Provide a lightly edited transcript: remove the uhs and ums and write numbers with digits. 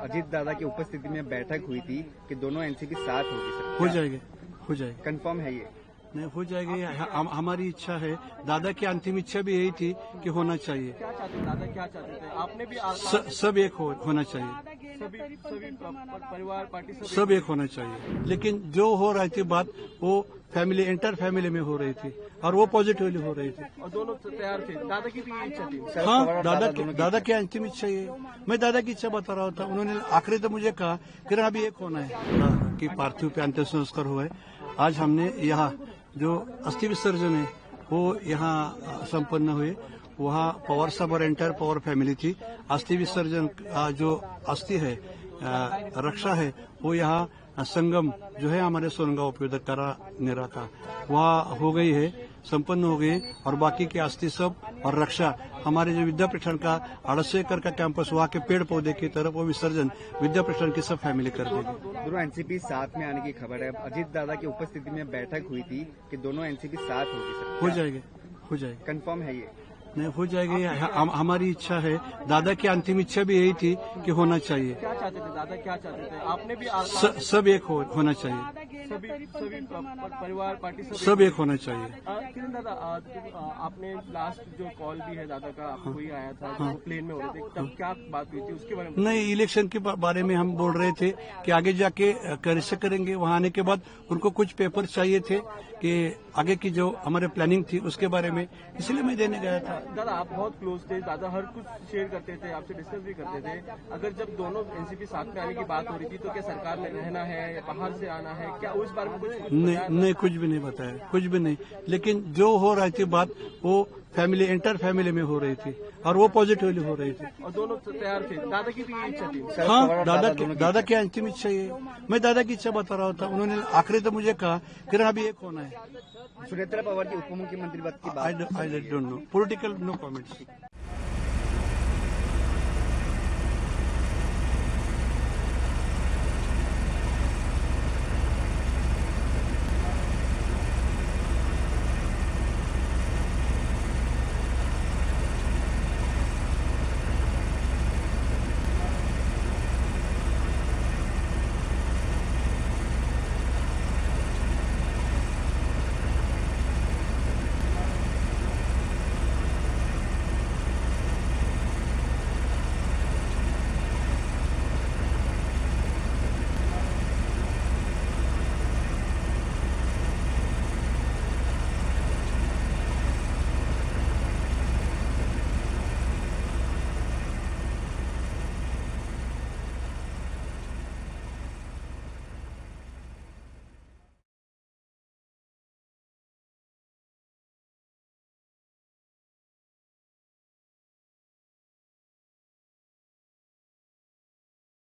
अजीत दादा की उपस्थिति में बैठक हुई थी कि दोनों एनसीपी साथ होगी सर। हो जाएगी, हो जाएगी, कंफर्म है ये? नहीं हो जाएगी। हमारी इच्छा है, दादा की अंतिम इच्छा भी यही थी कि होना चाहिए। क्या चाहते थे दादा, क्या चाहते थे आपने भी? सब एक होना चाहिए, सभी परिवार पार्टी सब एक होना चाहिए। लेकिन जो हो रही थी बात, वो फैमिली इंटर फैमिली में हो रही थी और वो पॉजिटिवली हो रही थी और दोनों तैयार थे। दादा की भी ये इच्छा थी। हाँ, दादा की अंतिम इच्छा ये। मैं दादा की इच्छा बता रहा था। उन्होंने आखिरी तो मुझे कहा कि अभी एक होना है कि पार्थिव पे अंतिम संस्कार हुआ है। आज हमने यहाँ जो अस्थि विसर्जन है वो यहाँ संपन्न हुए। वहाँ पवार साहब और एंटायर पवार फैमिली थी। अस्थि विसर्जन जो अस्थि है, रक्षा है, वो यहाँ संगम जो है हमारे सोनगांव पे करा नेरा था, वहाँ हो गई है, संपन्न हो गई। और बाकी के अस्थि सब और रक्षा हमारे जो विद्यापीठन का 250 एकड़ का कैंपस, वहाँ के पेड़ पौधे की तरफ वो विसर्जन विद्यापीठन की सब फैमिली कर देगी। दोनों एनसीपी साथ में आने की खबर है। अजीत दादा की उपस्थिति में बैठक हुई थी कि दोनों एनसीपी साथ होगी सर। हो जाएगी, हो जाएगी, कंफर्म है ये? नहीं हो जाएगी। हमारी इच्छा है, दादा की अंतिम इच्छा भी यही थी कि होना चाहिए। क्या चाहते थे दादा, क्या चाहते थे आपने भी? सब एक होना चाहिए, सभी परिवार पार्टी सब एक होना चाहिए। किरण दादा, आपने लास्ट जो कॉल भी है दादा का, आपको ही आया था जो प्लेन में हो रहे थे, तब क्या बात हुई थी उसके बारे में? नहीं, इलेक्शन के बारे में हम बोल रहे थे कि आगे जाके कैसे करेंगे। वहाँ आने के बाद उनको कुछ पेपर चाहिए थे कि आगे की जो हमारे प्लानिंग थी उसके बारे में, इसलिए मैं देने गया था। दादा आप बहुत क्लोज थे, दादा हर कुछ शेयर करते थे, आपसे डिस्कस भी करते थे। अगर जब दोनों एनसीपी साथ में आने की बात हो रही थी तो क्या सरकार में रहना है या बाहर से आना है, क्या उस बारे में कुछ? नहीं, कुछ भी नहीं बताया, कुछ भी नहीं। लेकिन जो हो रही थी बात, वो फैमिली इंटर फैमिली में हो रही थी और वो पॉजिटिवली हो रही थी और दोनों तैयार थे। दादा की भी ये इच्छा थी। हाँ, दादा की अंतिम इच्छा ये। मैं दादा की इच्छा बता रहा था। उन्होंने आखिरी तो मुझे कहा कि अभी एक होना है। सुनेत्रा पवार की उप मुख्यमंत्री पद की बात। I don't know, political no comments.